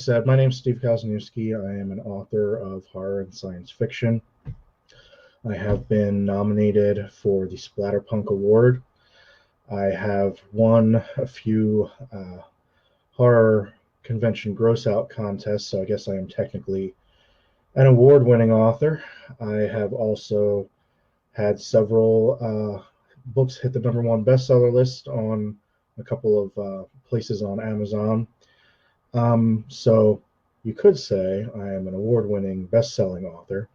said, my name is Steve Kozeniewski. I am an author of horror and science fiction. I have been nominated for the Splatterpunk Award. I have won a few horror convention gross-out contests, so I guess I am technically an award-winning author. I have also had several books hit the #1 bestseller list on a couple of places on Amazon. So you could say I am an award-winning best-selling author.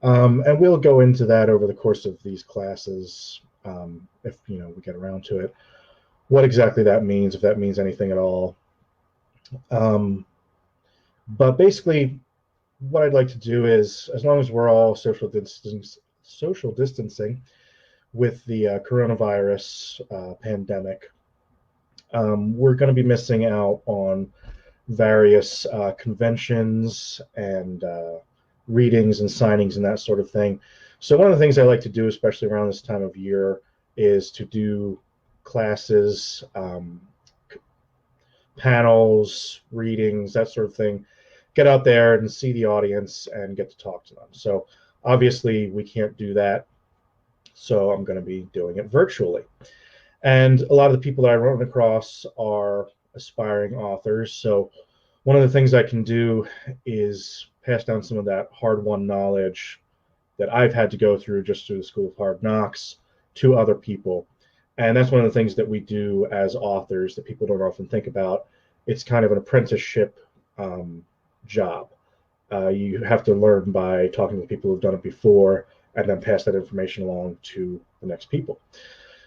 And we'll go into that over the course of these classes, if we get around to it. What exactly that means, if that means anything at all. But basically, what I'd like to do is, as long as we're all social distancing with the coronavirus pandemic, we're going to be missing out on various conventions and readings and signings and that sort of thing. So one of the things I like to do, especially around this time of year, is to do classes, panels, readings, that sort of thing. Get out there and see the audience and get to talk to them. So obviously we can't do that, so I'm going to be doing it virtually. And a lot of the people that I run across are aspiring authors. So one of the things I can do is pass down some of that hard-won knowledge that I've had to go through just through the School of Hard Knocks to other people. And that's one of the things that we do as authors that people don't often think about. It's kind of an apprenticeship job. You have to learn by talking to people who've done it before and then pass that information along to the next people.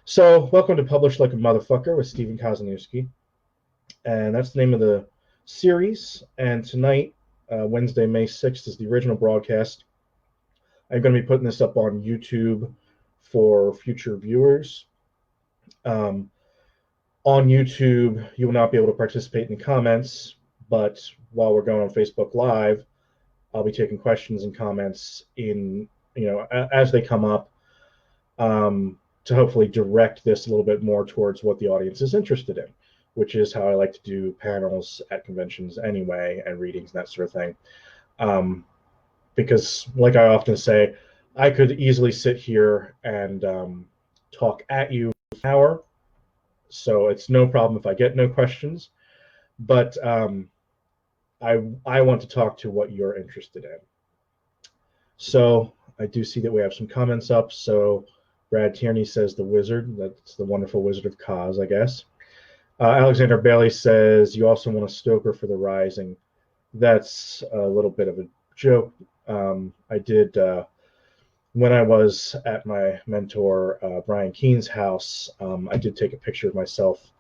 So welcome to Publish Like a Motherfucker with Stephen Kozeniewski. And that's the name of the series. And tonight, Wednesday, May 6th, is the original broadcast. I'm going to be putting this up on YouTube for future viewers. On YouTube, you will not be able to participate in the comments, but while we're going on Facebook Live, I'll be taking questions and comments in, as they come up, to hopefully direct this a little bit more towards what the audience is interested in, which is how I like to do panels at conventions anyway, and readings and that sort of thing. Because, like I often say, I could easily sit here and talk at you for an hour, so it's no problem if I get no questions. But I want to talk to what you're interested in. So I do see that we have some comments up. So Brad Tierney says the wizard. That's the wonderful Wizard of Koz, I guess. Alexander Bailey says you also want a Stoker for the Rising. That's a little bit of a joke. I did, when I was at my mentor Brian Keene's house, I did take a picture of myself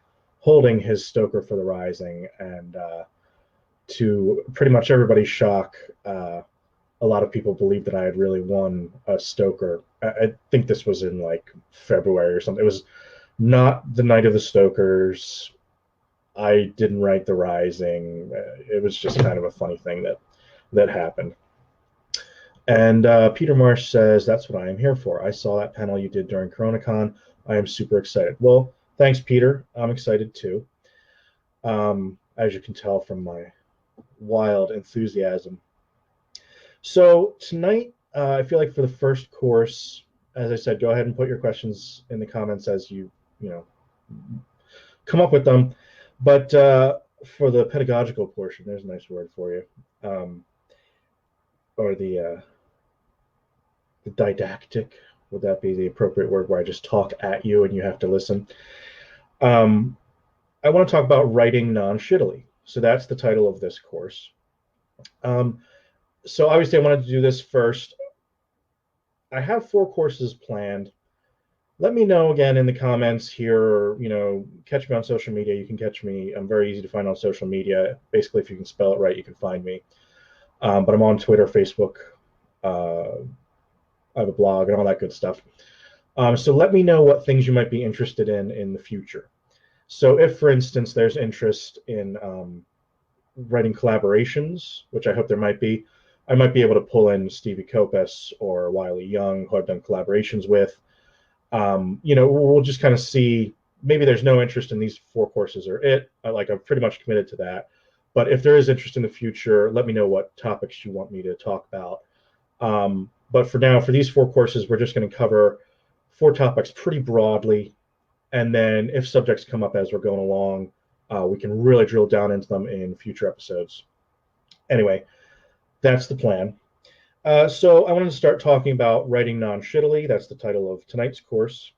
holding his Stoker for the Rising, and to pretty much everybody's shock, a lot of people believed that I had really won a Stoker. I think this was in like February or something. It was not the night of the Stokers. I didn't write the Rising. It was just kind of a funny thing that happened. And Peter Marsh says, that's what I am here for. I saw that panel you did during CoronaCon. I am super excited. Well, thanks, Peter. I'm excited too. As you can tell from my wild enthusiasm. So tonight, I feel like for the first course, as I said, go ahead and put your questions in the comments as you come up with them. But for the pedagogical portion, there's a nice word for you, or the didactic, would that be the appropriate word, where I just talk at you and you have to listen? I want to talk about writing non-shittily. So that's the title of this course. So obviously I wanted to do this first. I have 4 courses planned. Let me know again in the comments here, or catch me on social media. You can catch me. I'm very easy to find on social media. Basically, if you can spell it right, you can find me. But I'm on Twitter, Facebook. I have a blog and all that good stuff. So let me know what things you might be interested in the future. So if, for instance, there's interest in writing collaborations, which I hope there might be, I might be able to pull in Stevie Kopes or Wiley Young, who I've done collaborations with. We'll just kind of see. Maybe there's no interest in these 4 courses, or I'm pretty much committed to that. But if there is interest in the future, let me know what topics you want me to talk about. But for now, for these 4 courses, we're just going to cover 4 topics pretty broadly. And then if subjects come up as we're going along, we can really drill down into them in future episodes. Anyway, that's the plan. So I wanted to start talking about writing non-shittily. That's the title of tonight's course.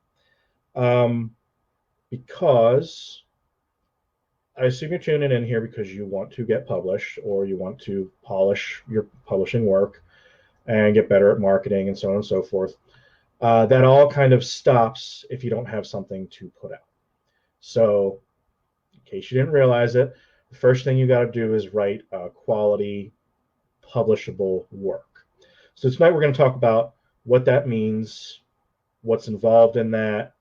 Because I assume you're tuning in here because you want to get published, or you want to polish your publishing work and get better at marketing and so on and so forth. That all kind of stops if you don't have something to put out. So in case you didn't realize it, the first thing you got to do is write quality, publishable work. So tonight we're going to talk about what that means, what's involved in that,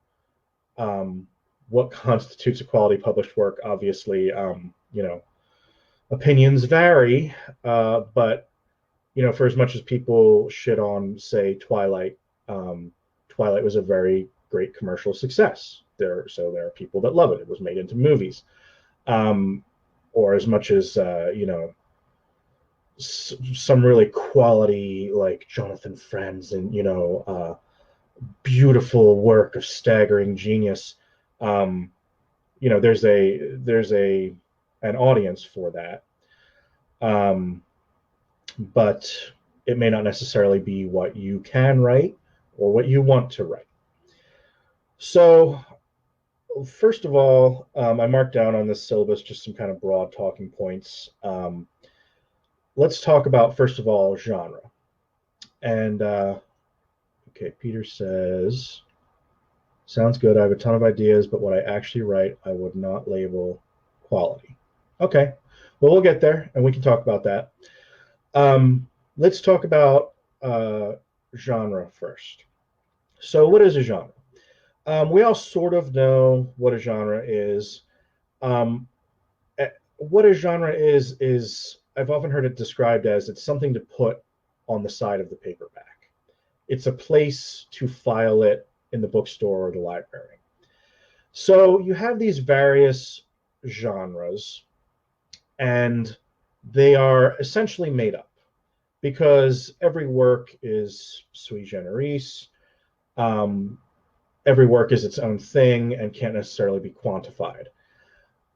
what constitutes a quality published work. Obviously, opinions vary, but for as much as people shit on, say, Twilight, Twilight was a very great commercial success. So there are people that love it. It was made into movies. Or as much as, some really quality, like Jonathan Franzen, and, beautiful work of staggering genius. There's an audience for that. But it may not necessarily be what you can write or what you want to write. So first of all, I marked down on this syllabus just some kind of broad talking points. Let's talk about, first of all, genre. And okay, Peter says, sounds good. I have a ton of ideas, but what I actually write, I would not label quality. Okay, well, we'll get there, and we can talk about that. Let's talk about genre first. So what is a genre? We all sort of know what a genre is. What a genre is I've often heard it described as it's something to put on the side of the paperback. It's a place to file it in the bookstore or the library. So you have these various genres, and they are essentially made up because every work is sui generis. Every work is its own thing and can't necessarily be quantified.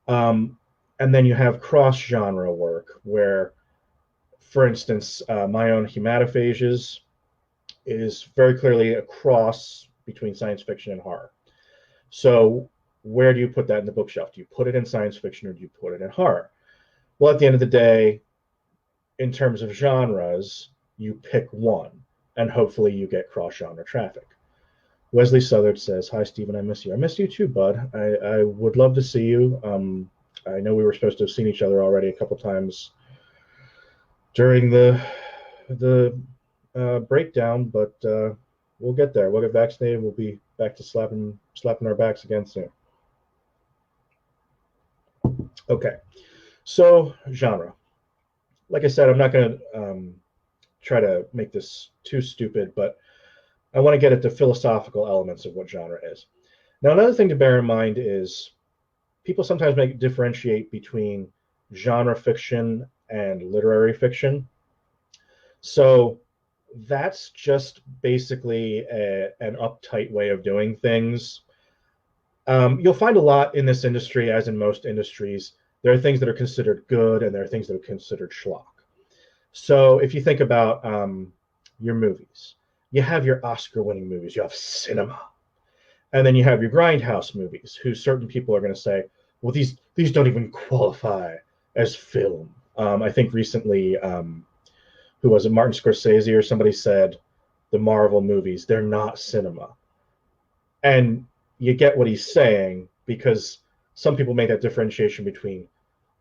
And then you have cross-genre work where, for instance, my own Hematophages is very clearly a cross between science fiction and horror. So where do you put that in the bookshelf? Do you put it in science fiction or do you put it in horror? Well, at the end of the day, in terms of genres, you pick one, and hopefully you get cross-genre traffic. Wesley Southard says, hi, Stephen, I miss you. I miss you too, bud. I would love to see you. I know we were supposed to have seen each other already a couple times during the breakdown, but we'll get there. We'll get vaccinated. We'll be back to slapping our backs again soon. Okay, so genre. Like I said, I'm not going to try to make this too stupid, but I want to get at the philosophical elements of what genre is. Now, another thing to bear in mind is people sometimes differentiate between genre fiction and literary fiction. So that's just basically an uptight way of doing things. You'll find a lot in this industry, as in most industries, there are things that are considered good and there are things that are considered schlock. So if you think about your movies, you have your Oscar-winning movies, you have cinema, and then you have your grindhouse movies, who certain people are going to say, well, these don't even qualify as film. I think recently, who was it, Martin Scorsese or somebody said, the Marvel movies, they're not cinema. And you get what he's saying, because some people make that differentiation between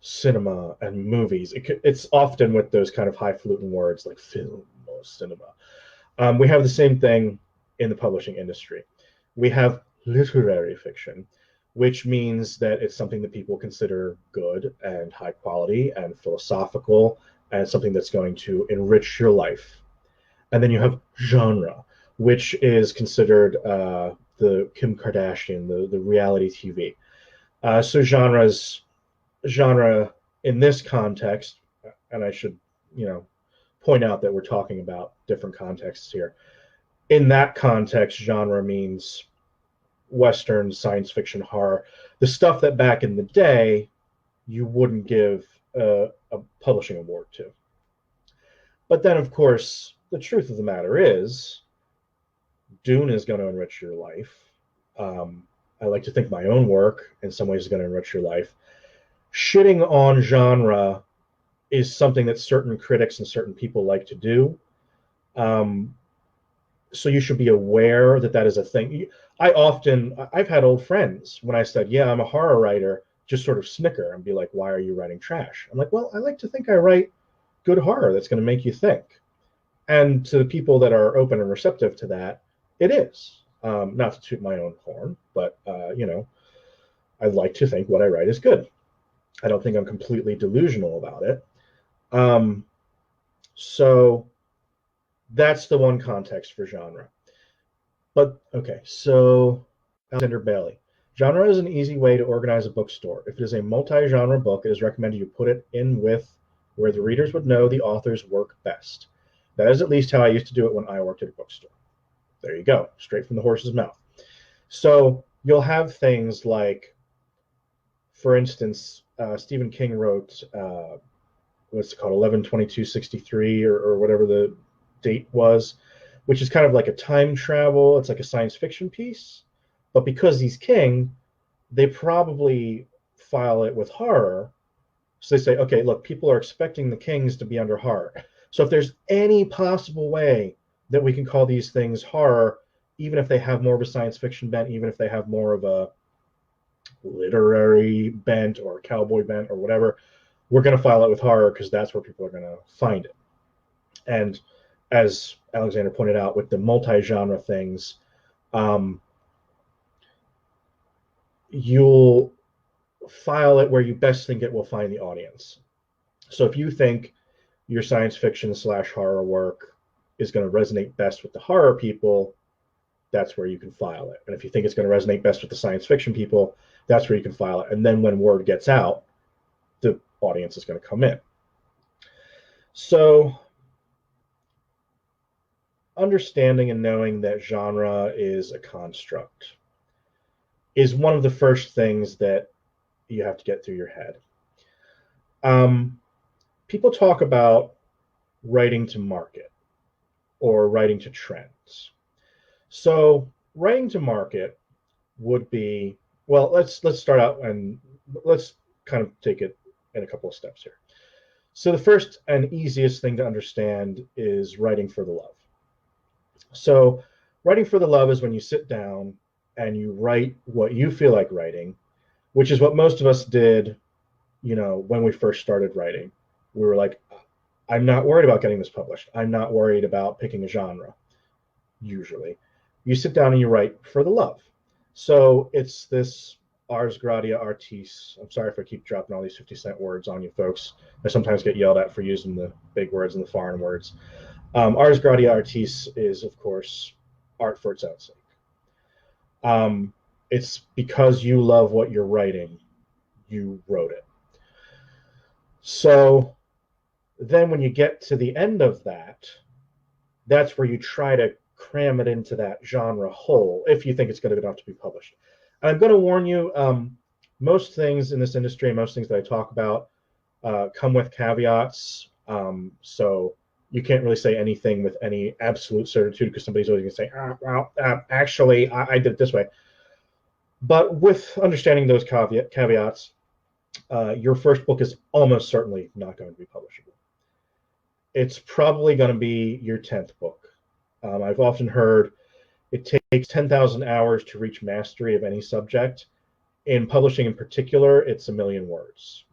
cinema and movies. It's often with those kind of highfalutin words like film or cinema. We have the same thing in the publishing industry. We have literary fiction, which means that it's something that people consider good and high quality and philosophical and something that's going to enrich your life. And then you have genre, which is considered the Kim Kardashian, the reality TV. So genre in this context, and I should, point out that we're talking about different contexts here. In that context, genre means Western, science fiction, horror, the stuff that back in the day you wouldn't give a publishing award to. But then, of course, the truth of the matter is, Dune is going to enrich your life. I like to think my own work in some ways is going to enrich your life. Shitting on genre is something that certain critics and certain people like to do. So you should be aware that that is a thing. I've had old friends when I said, yeah, I'm a horror writer, just sort of snicker and be like, why are you writing trash? I'm like, well, I like to think I write good horror that's going to make you think. And to the people that are open and receptive to that, it is. Not to toot my own horn, but, I like to think what I write is good. I don't think I'm completely delusional about it. So that's the one context for genre. But, okay, so Alexander Bailey. Genre is an easy way to organize a bookstore. If it is a multi-genre book, it is recommended you put it in with where the readers would know the author's work best. That is at least how I used to do it when I worked at a bookstore. There you go, straight from the horse's mouth. So you'll have things like, for instance, Stephen King wrote, what's it called, 11/22/63 or whatever the date was, which is kind of like a time travel. It's like a science fiction piece. But because he's King, they probably file it with horror. So they say, okay, look, people are expecting the Kings to be under horror. So if there's any possible way that we can call these things horror, even if they have more of a science fiction bent, even if they have more of a literary bent or cowboy bent or whatever, we're going to file it with horror because that's where people are going to find it. And as Alexander pointed out, with the multi-genre things, you'll file it where you best think it will find the audience. So if you think your science fiction / horror work is going to resonate best with the horror people, that's where you can file it. And if you think it's going to resonate best with the science fiction people, that's where you can file it. And then when word gets out, the audience is going to come in. So understanding and knowing that genre is a construct is one of the first things that you have to get through your head. People talk about writing to market or writing to trends. So writing to market would be, well, let's start out and let's kind of take it in a couple of steps here. So the first and easiest thing to understand is writing for the love. So writing for the love is when you sit down and you write what you feel like writing, which is what most of us did, when we first started writing. We were like, I'm not worried about getting this published. I'm not worried about picking a genre, usually. You sit down and you write for the love. So it's this ars gratia artis. I'm sorry if I keep dropping all these 50-cent words on you folks. I sometimes get yelled at for using the big words and the foreign words. Ars gratia artis is, of course, art for its own sake. It's because you love what you're writing, you wrote it. So then when you get to the end of that, that's where you try to cram it into that genre hole if you think it's good enough to be published. And I'm going to warn you, most things in this industry, most things that I talk about come with caveats. So you can't really say anything with any absolute certitude because somebody's always going to say, actually, I did it this way. But with understanding those caveats, your first book is almost certainly not going to be publishable. It's probably going to be your 10th book. I've often heard it takes 10,000 hours to reach mastery of any subject. In publishing in particular, it's 1 million words.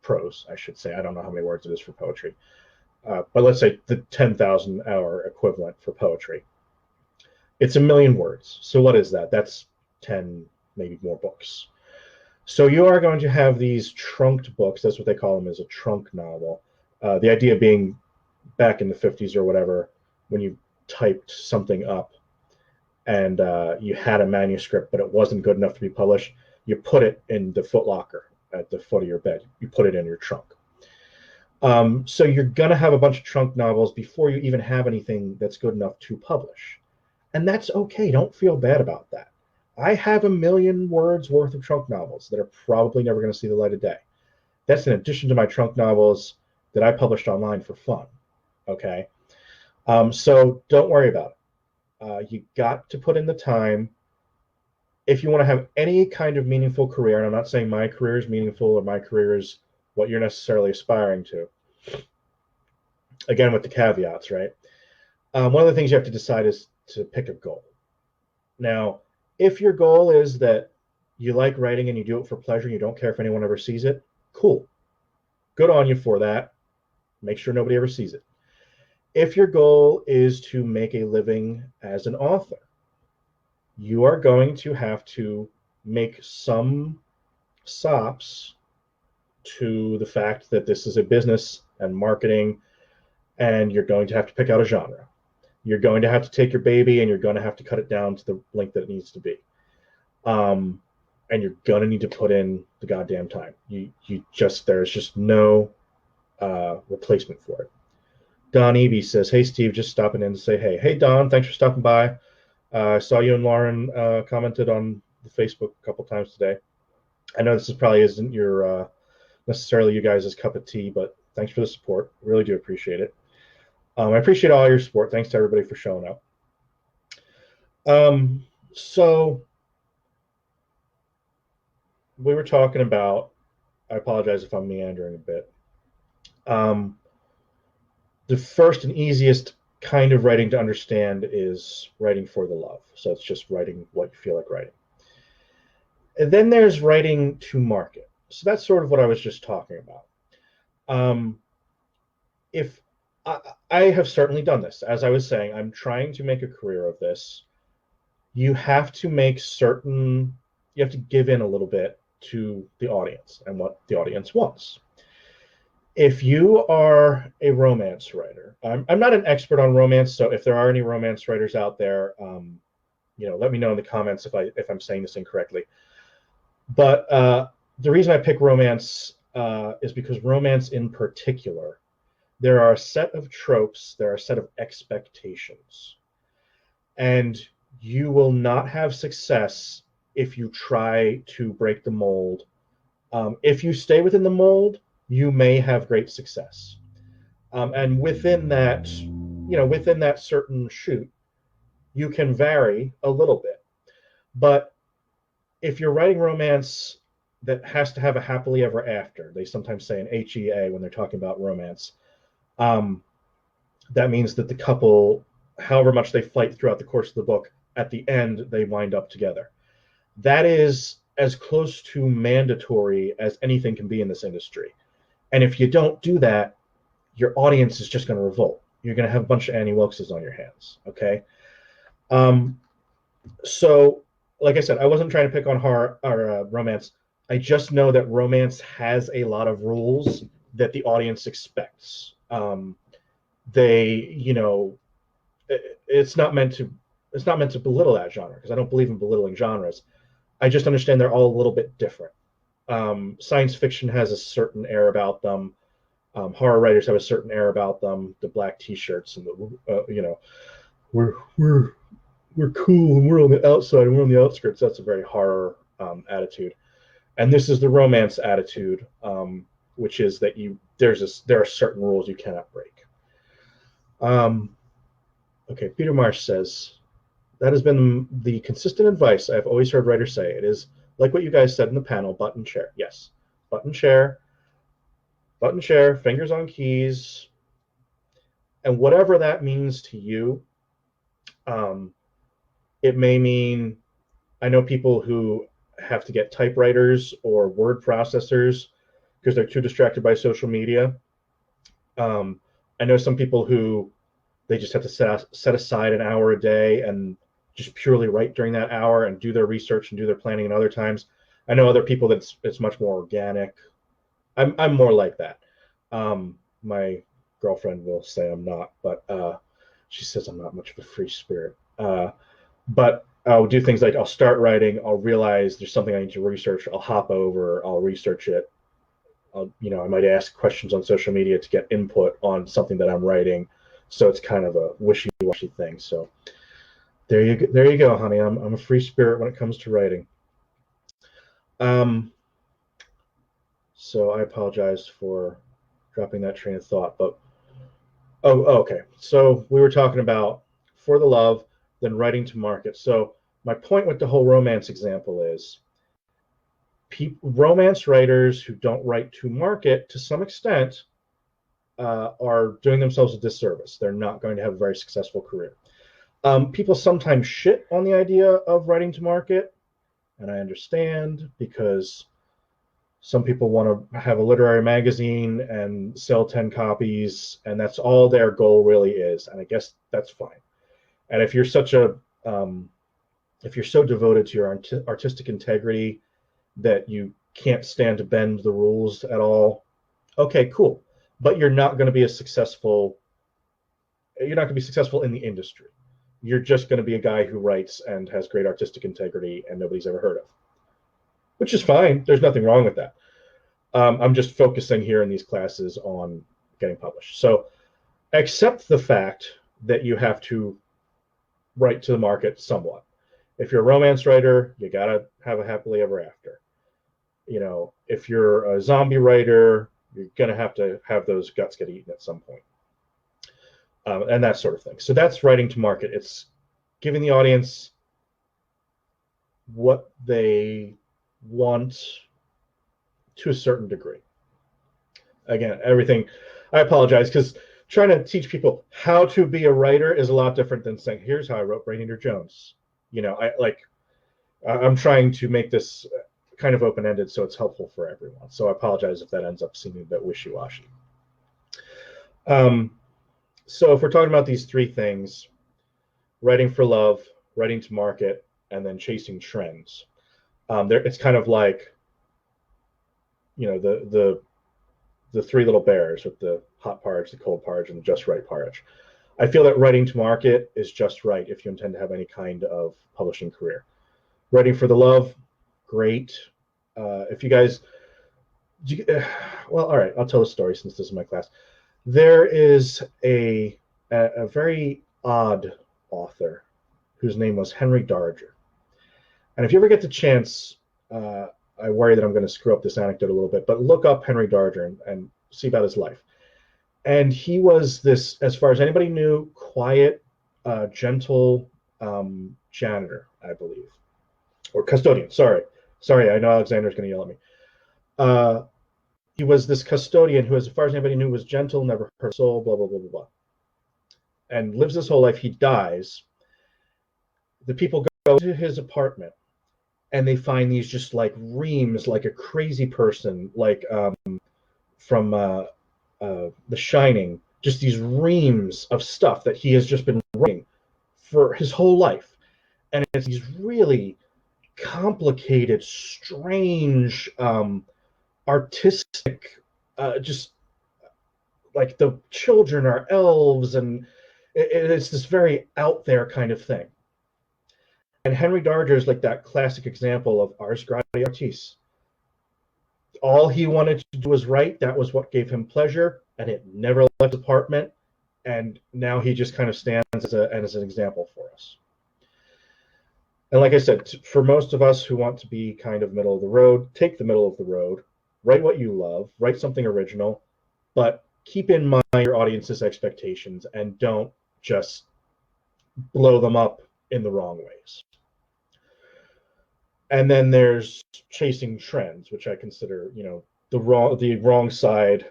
Prose, I should say. I don't know how many words it is for poetry. But let's say the 10,000 hour equivalent for poetry. It's 1 million words. So what is that? That's 10, maybe more books. So you are going to have these trunked books. That's what they call them, is a trunk novel. The idea being back in the 50s or whatever, when you typed something up and you had a manuscript, but it wasn't good enough to be published, you put it in the footlocker at the foot of your bed. You put it in your trunk. So you're going to have a bunch of trunk novels before you even have anything that's good enough to publish. And that's okay. Don't feel bad about that. I have 1,000,000 words worth of trunk novels that are probably never going to see the light of day. That's in addition to my trunk novels that I published online for fun. Okay. So don't worry about it. You got to put in the time. If you want to have any kind of meaningful career, and I'm not saying my career is meaningful or my career is what you're necessarily aspiring to, again, with the caveats, right? One of the things you have to decide is to pick a goal. Now, if your goal is that you like writing and you do it for pleasure, you don't care if anyone ever sees it, cool. Good on you for that. Make sure nobody ever sees it. If your goal is to make a living as an author, you are going to have to make some sops to the fact that this is a business and marketing, and you're going to have to pick out a genre. You're going to have to take your baby and you're going to have to cut it down to the length that it needs to be. And you're going to need to put in the goddamn time. There's just no replacement for it. Don Evie says, hey, Steve, just stopping in to say hey. Hey, Don, thanks for stopping by. I saw you and Lauren commented on the Facebook a couple times today. I know this probably isn't your necessarily you guys' cup of tea, but thanks for the support. Really do appreciate it. I appreciate all your support. Thanks to everybody for showing up. So we were talking about, I apologize if I'm meandering a bit. The first and easiest kind of writing to understand is writing for the love. So it's just writing what you feel like writing. And then there's writing to market. So that's sort of what I was just talking about. If I have certainly done this, as I was saying, I'm trying to make a career of this. You have to give in a little bit to the audience and what the audience wants. If you are a romance writer, I'm not an expert on romance, so if there are any romance writers out there, let me know in the comments if I'm saying this incorrectly. But the reason I pick romance is because romance in particular, there are a set of tropes, there are a set of expectations, and you will not have success if you try to break the mold. If you stay within the mold, you may have great success. And within that certain shoot, you can vary a little bit. But if you're writing romance that has to have a happily ever after, they sometimes say an HEA when they're talking about romance, that means that the couple, however much they fight throughout the course of the book, at the end, they wind up together. That is as close to mandatory as anything can be in this industry. And if you don't do that, your audience is just going to revolt. You're going to have a bunch of Annie Wilkeses on your hands, okay? So, like I said, I wasn't trying to pick on horror or romance. I just know that romance has a lot of rules that the audience expects. It's not meant to belittle that genre, because I don't believe in belittling genres. I just understand they're all a little bit different. Science fiction has a certain air about them. Horror writers have a certain air about them. The black T-shirts and the we're cool and we're on the outside and we're on the outskirts. That's a very horror attitude, and this is the romance attitude, which is that there are certain rules you cannot break. Okay, Peter Marsh says, that has been the consistent advice I've always heard writers say. It is like what you guys said in the panel, button chair. Yes, button chair, fingers on keys, and whatever that means to you. It may mean, I know people who have to get typewriters or word processors because they're too distracted by social media. I know some people who they just have to set aside an hour a day and just purely write during that hour and do their research and do their planning. And other times, I know other people it's much more organic. I'm more like that. My girlfriend will say I'm not, but she says I'm not much of a free spirit. But I'll do things like I'll start writing, I'll realize there's something I need to research, I'll hop over, I'll research it. I might ask questions on social media to get input on something that I'm writing. So it's kind of a wishy-washy thing. So there you go, honey. I'm a free spirit when it comes to writing. So I apologize for dropping that train of thought, but okay. So we were talking about for the love, then writing to market. So my point with the whole romance example is romance writers who don't write to market, to some extent, are doing themselves a disservice. They're not going to have a very successful career. People sometimes shit on the idea of writing to market, and I understand, because some people want to have a literary magazine and sell 10 copies, and that's all their goal really is, and I guess that's fine. And if you're if you're so devoted to your artistic integrity that you can't stand to bend the rules at all, okay, cool. But you're not going to be successful in the industry. You're just going to be a guy who writes and has great artistic integrity and nobody's ever heard of, which is fine. There's nothing wrong with that. I'm just focusing here in these classes on getting published. So accept the fact that you have to write to the market somewhat. If you're a romance writer, you got to have a happily ever after. If you're a zombie writer, you're going to have those guts get eaten at some point. And that sort of thing. So that's writing to market. It's giving the audience what they want to a certain degree. Again, I apologize, because trying to teach people how to be a writer is a lot different than saying, here's how I wrote Brainerd Jones. I'm trying to make this kind of open-ended so it's helpful for everyone. So I apologize if that ends up seeming a bit wishy-washy. So if we're talking about these three things, writing for love, writing to market, and then chasing trends, it's kind of like, the three little bears with the hot porridge, the cold porridge, and the just right porridge. I feel that writing to market is just right if you intend to have any kind of publishing career. Writing for the love, great. If you guys, well, all right, I'll tell a story since this is my class. There is a very odd author whose name was Henry Darger. And if you ever get the chance, I worry that I'm going to screw up this anecdote a little bit, but look up Henry Darger and see about his life. And he was this, as far as anybody knew, quiet, gentle janitor, I believe. Or custodian, sorry. I know Alexander's going to yell at me. He was this custodian who, as far as anybody knew, was gentle, never hurt a soul, blah, blah, blah, blah, blah. And lives his whole life. He dies. The people go to his apartment, and they find these just like reams, like a crazy person, like from The Shining, just these reams of stuff that he has just been writing for his whole life. And it's these really complicated, strange, artistic, just like the children are elves, and it's this very out there kind of thing. And Henry Darger is like that classic example of ars gratiae artis. All he wanted to do was write. That was what gave him pleasure, and it never left his apartment. And now he just kind of stands as an example for us. And like I said, for most of us who want to be kind of middle of the road, take the middle of the road, write what you love, write something original, but keep in mind your audience's expectations and don't just blow them up in the wrong ways. And then there's chasing trends, which I consider, the wrong side,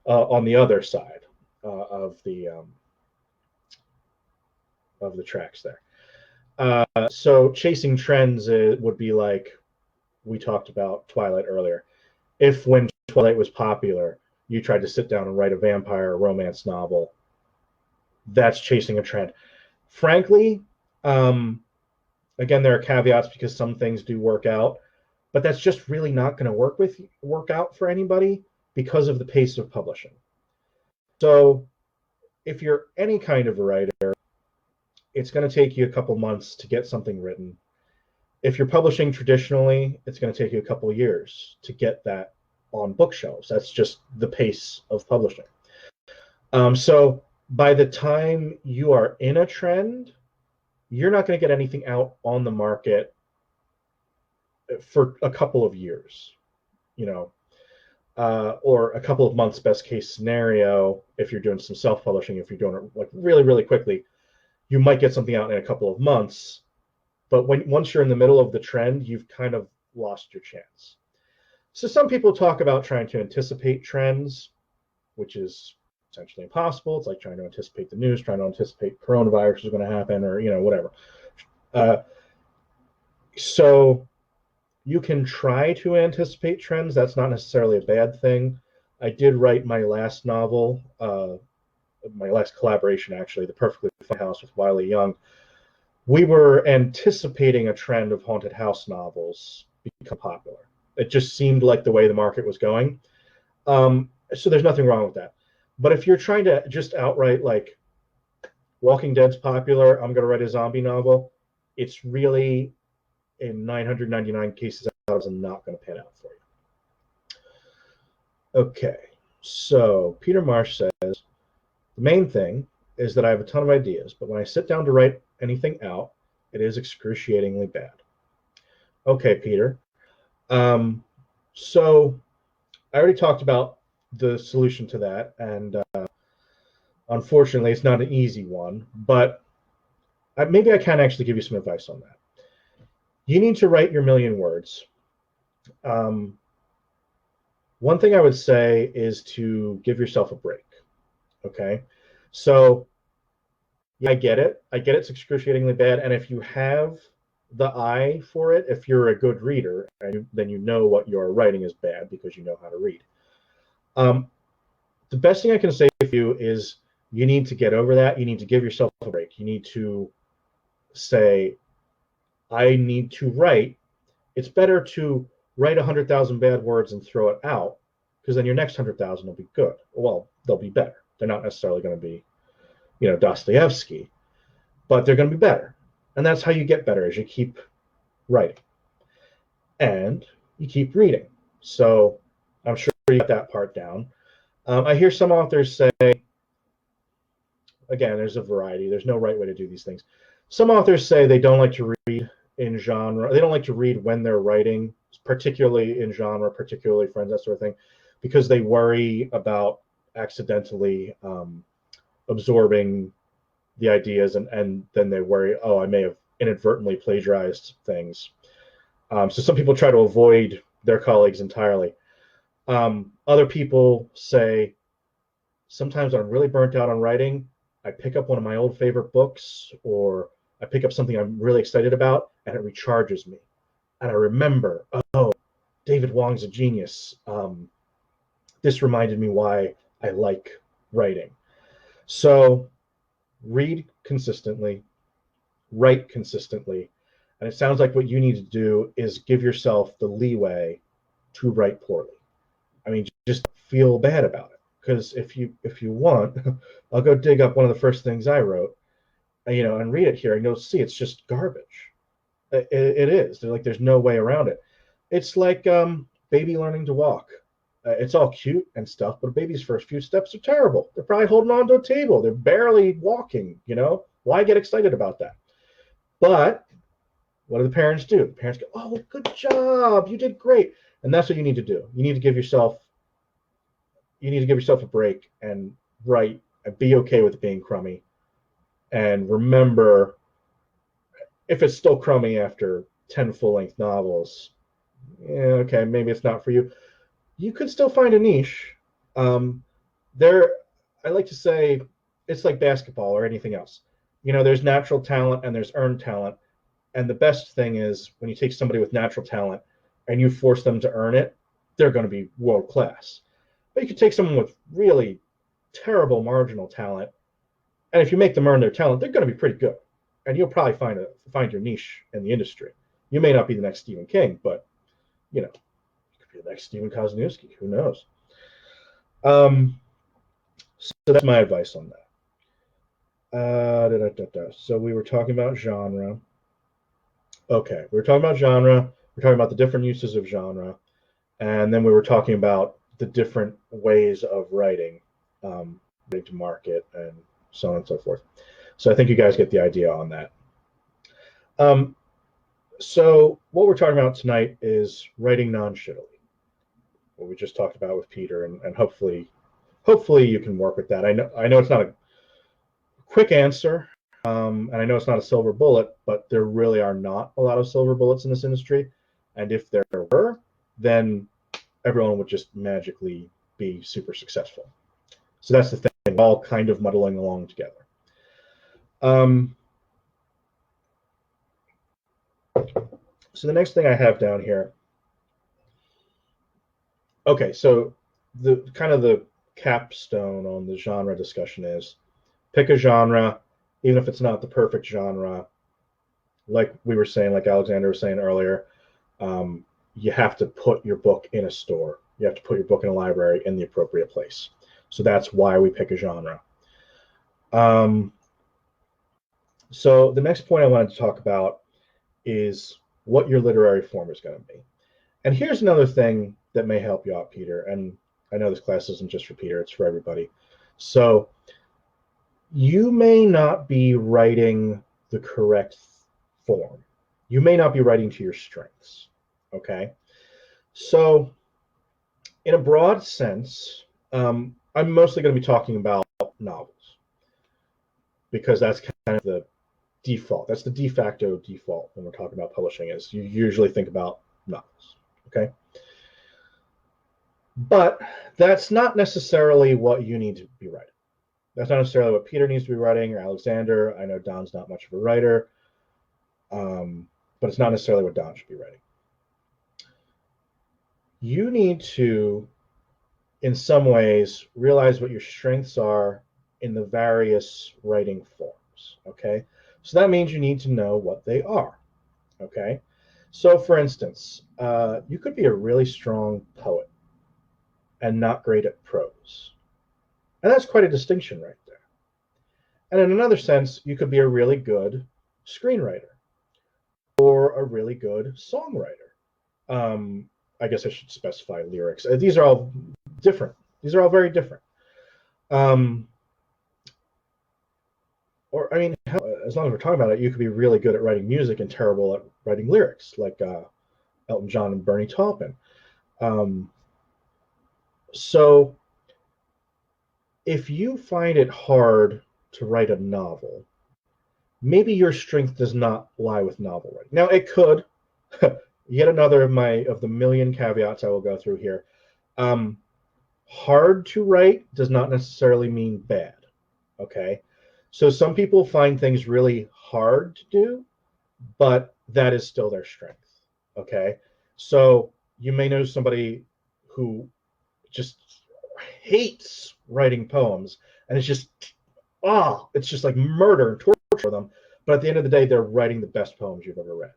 on the other side of the tracks there. So chasing trends would be like we talked about Twilight earlier. If when Twilight was popular, you tried to sit down and write a vampire romance novel, that's chasing a trend. Frankly, again, there are caveats because some things do work out, but that's just really not going to work out for anybody because of the pace of publishing. So if you're any kind of a writer, it's going to take you a couple months to get something written. If you're publishing traditionally, it's going to take you a couple of years to get that on bookshelves. That's just the pace of publishing. So by the time you are in a trend, you're not going to get anything out on the market for a couple of years, or a couple of months, best case scenario. If you're doing some self-publishing, if you're doing it like really, really quickly, you might get something out in a couple of months. But once you're in the middle of the trend, you've kind of lost your chance. So some people talk about trying to anticipate trends, which is essentially impossible. It's like trying to anticipate the news, trying to anticipate coronavirus is going to happen, or whatever. So you can try to anticipate trends. That's not necessarily a bad thing. I did write my last novel, my last collaboration, actually, The Perfectly Fine House with Wiley Young. We were anticipating a trend of haunted house novels become popular. It just seemed like the way the market was going. So there's nothing wrong with that. But if you're trying to just outright, like, Walking Dead's popular, I'm going to write a zombie novel, it's really, in 999 cases out of 1,000, not going to pan out for you. Okay, so Peter Marsh says, the main thing is that I have a ton of ideas, but when I sit down to write anything out, it is excruciatingly bad. Okay, Peter. So I already talked about the solution to that, and unfortunately, it's not an easy one, but maybe I can actually give you some advice on that. You need to write your million words. One thing I would say is to give yourself a break. Okay, so yeah, I get it. I get it's excruciatingly bad, and if you have the eye for it, if you're a good reader, then you know what you're writing is bad because you know how to read. The best thing I can say for you is you need to get over that. You need to give yourself a break. You need to say, I need to write. It's better to write 100,000 bad words and throw it out, because then your next 100,000 will be good. Well, they'll be better. They're not necessarily going to be, Dostoevsky, but they're going to be better. And that's how you get better, is you keep writing and you keep reading. So I'm sure you got that part down. I hear some authors say, again, there's a variety. There's no right way to do these things. Some authors say they don't like to read in genre. They don't like to read when they're writing, particularly in genre, particularly friends, that sort of thing, because they worry about accidentally absorbing the ideas, and then they worry, oh, I may have inadvertently plagiarized things. So some people try to avoid their colleagues entirely. Other people say, sometimes I'm really burnt out on writing. I pick up one of my old favorite books, or I pick up something I'm really excited about, and it recharges me. And I remember, oh, David Wong's a genius. This reminded me why I like writing. So read consistently, write consistently. And it sounds like what you need to do is give yourself the leeway to write poorly. I mean, just feel bad about it. Because if you want, I'll go dig up one of the first things I wrote, and read it here, and you'll see it's just garbage. It is. There's no way around it. It's like baby learning to walk. It's all cute and stuff, but a baby's first few steps are terrible. They're probably holding onto a table. They're barely walking. Why get excited about that? But what do the parents do? The parents go, "Oh, good job! You did great." And that's what you need to do. You need to give yourself a break and write, and be okay with it being crummy. And remember, if it's still crummy after 10 full-length novels, okay, maybe it's not for you. You could still find a niche. I like to say, it's like basketball or anything else. There's natural talent and there's earned talent. And the best thing is when you take somebody with natural talent and you force them to earn it, they're going to be world class. But you could take someone with really terrible marginal talent, and if you make them earn their talent, they're going to be pretty good. And you'll probably find your niche in the industry. You may not be the next Stephen King, but you could be the next Stephen Kozeniewski. Who knows? So that's my advice on that. So we were talking about genre. Okay, we were talking about genre. We're talking about the different uses of genre, and then we were talking about the different ways of writing, writing to market, and so on and so forth. So I think you guys get the idea on that. Um, so what we're talking about tonight is writing non-shittily, what we just talked about with Peter, and hopefully you can work with that. I know it's not a quick answer, and I know it's not a silver bullet, but there really are not a lot of silver bullets in this industry. And if there were, then everyone would just magically be super successful. So that's the thing, we're all kind of muddling along together. Um, so the next thing I have down here, okay, so the kind of the capstone on the genre discussion is pick a genre, even if it's not the perfect genre. Like we were saying, like Alexander was saying earlier, you have to put your book in a store. You have to put your book in a library in the appropriate place. So that's why we pick a genre. So the next point I wanted to talk about is what your literary form is going to be. And here's another thing that may help you out, Peter. And I know this class isn't just for Peter, it's for everybody. So you may not be writing the correct form. You may not be writing to your strengths. Okay. So, in a broad sense, I'm mostly going to be talking about novels because that's kind of the default. That's the de facto default when we're talking about publishing. Is you usually think about novels. Okay. But that's not necessarily what you need to be writing. That's not necessarily what Peter needs to be writing or Alexander. I know Don's not much of a writer, but it's not necessarily what Don should be writing. You need to, in some ways, realize what your strengths are in the various writing forms. Okay, so that means you need to know what they are. Okay, so for instance, you could be a really strong poet and not great at prose, and that's quite a distinction right there. And in another sense, you could be a really good screenwriter or a really good songwriter. I guess I should specify lyrics. These are all different. These are all very different. Um, or I mean, as long as we're talking about it, you could be really good at writing music and terrible at writing lyrics, like Elton John and Bernie Taupin. Um, so if you find it hard to write a novel, maybe your strength does not lie with novel writing. Now it could. Yet another of the million caveats I will go through here. Hard to write does not necessarily mean bad. Okay, so some people find things really hard to do, but that is still their strength. Okay, so you may know somebody who just hates writing poems, and it's just like murder and torture for them. But at the end of the day, they're writing the best poems you've ever read.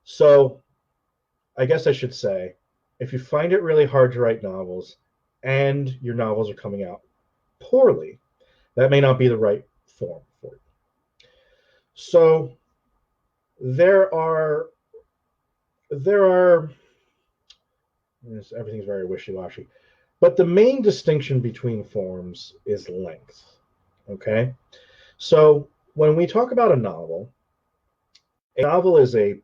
So I guess I should say, if you find it really hard to write novels and your novels are coming out poorly, that may not be the right form for you. So there are everything's very wishy-washy, but the main distinction between forms is length. Okay, so when we talk about a novel is a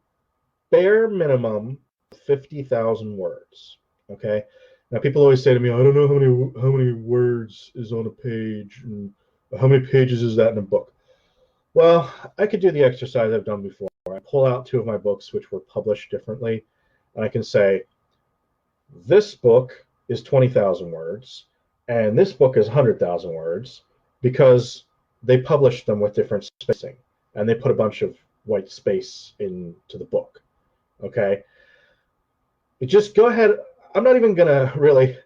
bare minimum 50,000 words. Okay. Now people always say to me, I don't know how many words is on a page and how many pages is that in a book. Well, I could do the exercise I've done before. I pull out two of my books which were published differently, and I can say this book is 20,000 words and this book is 100,000 words because they published them with different spacing and they put a bunch of white space into the book. Okay, just go ahead. I'm not even gonna really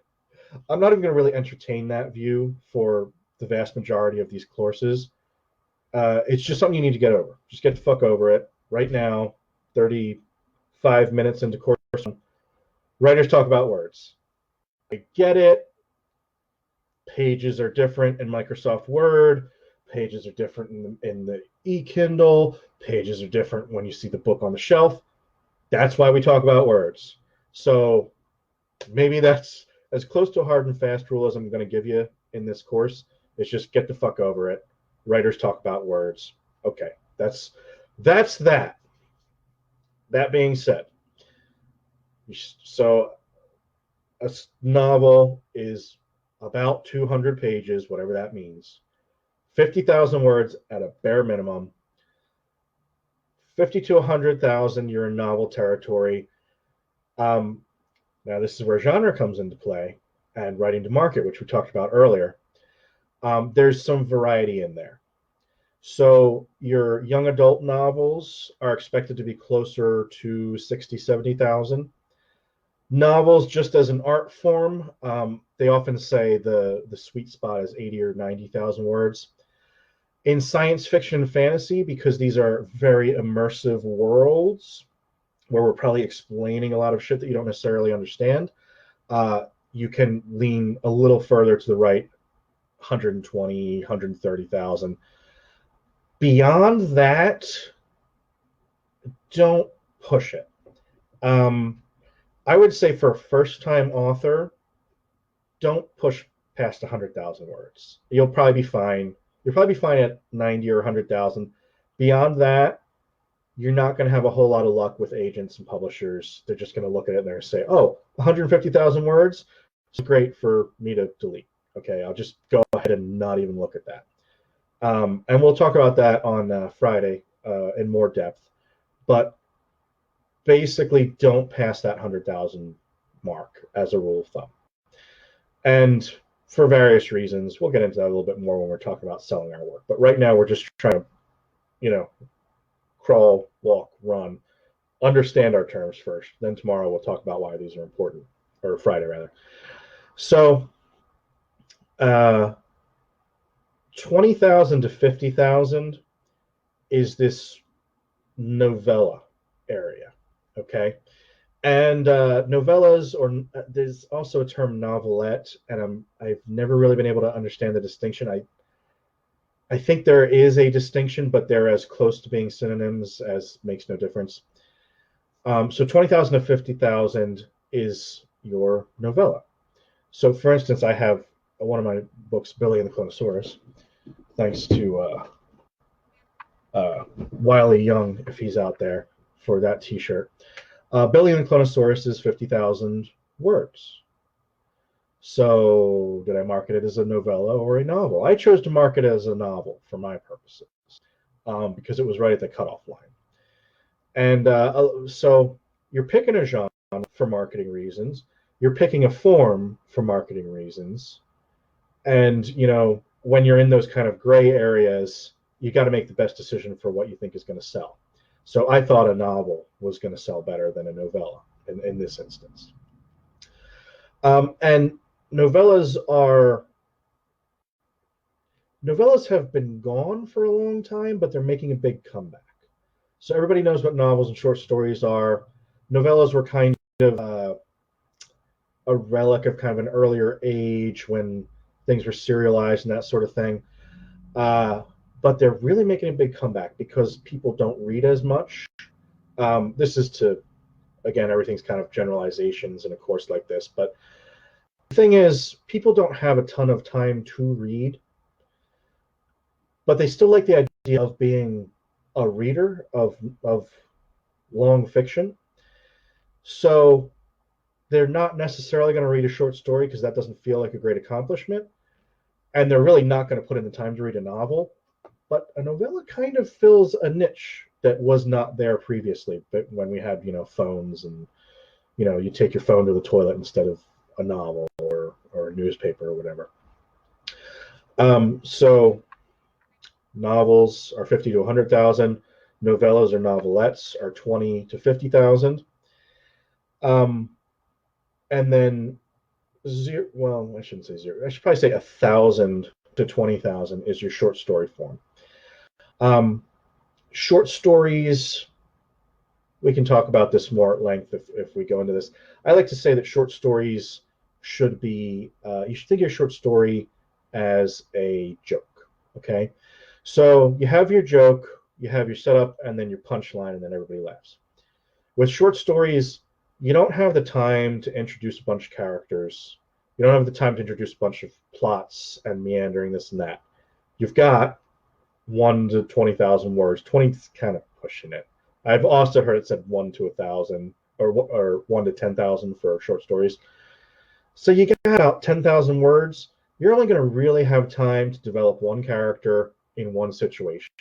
entertain that view for the vast majority of these courses. It's just something you need to get over. Just get the fuck over it right now. 35 minutes into course, writers talk about words. I get it. Pages are different in Microsoft Word. pages are different in the e-Kindle, pages are different when you see the book on the shelf. That's why we talk about words. So maybe that's as close to a hard and fast rule as I'm going to give you in this course. It's just get the fuck over it. Writers talk about words. Okay, that's that. That being said, so a novel is about 200 pages, whatever that means. 50,000 words at a bare minimum. 50 to 100,000, you're in novel territory. Now, this is where genre comes into play and writing to market, which we talked about earlier. There's some variety in there. So your young adult novels are expected to be closer to 60, 70,000. Novels, just as an art form, they often say the sweet spot is 80 or 90,000 words. In science fiction and fantasy, because these are very immersive worlds where we're probably explaining a lot of shit that you don't necessarily understand, you can lean a little further to the right, 120, 130,000. Beyond that, don't push it. I would say for a first-time author, don't push past 100,000 words. You'll probably be fine. You'll probably be fine at 90 or 100,000. Beyond that, you're not going to have a whole lot of luck with agents and publishers. They're just going to look at it and they're going to say, oh, 150,000 words? It's great for me to delete. Okay, I'll just go ahead and not even look at that. And we'll talk about that on Friday in more depth. But basically, don't pass that 100,000 mark as a rule of thumb. And for various reasons, we'll get into that a little bit more when we're talking about selling our work. But right now, we're just trying to, crawl, walk, run, understand our terms first. Then tomorrow, we'll talk about why these are important, or Friday, rather. So 20,000 to 50,000 is this novella area, okay? And novellas, or there's also a term novelette, and I've never really been able to understand the distinction. I think there is a distinction, but they're as close to being synonyms as makes no difference. So 20,000 to 50,000 is your novella. So for instance, I have one of my books, Billy and the Clonosaurus, thanks to Wiley Young, if he's out there, for that t-shirt. Billy and the Clonosaurus is 50,000 words. So did I market it as a novella or a novel? I chose to market it as a novel for my purposes because it was right at the cutoff line. And so you're picking a genre for marketing reasons. You're picking a form for marketing reasons. And, when you're in those kind of gray areas, you got to make the best decision for what you think is going to sell. So I thought a novel was going to sell better than a novella in this instance. And novellas have been gone for a long time, but they're making a big comeback. So everybody knows what novels and short stories are. Novellas were kind of a relic of kind of an earlier age when things were serialized and that sort of thing. But they're really making a big comeback because people don't read as much. This is again, everything's kind of generalizations in a course like this. But the thing is, people don't have a ton of time to read, but they still like the idea of being a reader of long fiction. So they're not necessarily going to read a short story because that doesn't feel like a great accomplishment. And they're really not going to put in the time to read a novel. But a novella kind of fills a niche that was not there previously. But when we had, phones and, you take your phone to the toilet instead of a novel or a newspaper or whatever. So novels are 50 to 100,000. Novellas or novelettes are 20 to 50,000. And then I shouldn't say zero. I should probably say 1,000 to 20,000 is your short story form. Short stories, we can talk about this more at length if we go into this. I like to say that short stories you should think of your short story as a joke, okay? So you have your joke, you have your setup, and then your punchline, and then everybody laughs. With short stories, you don't have the time to introduce a bunch of characters. You don't have the time to introduce a bunch of plots and meandering this and that. You've got 1 to 20,000 words. 20 is kind of pushing it. I've also heard it said 1 to 1,000 or 1 to 10,000 for short stories. So you get out 10,000 words. You're only going to really have time to develop one character in one situation.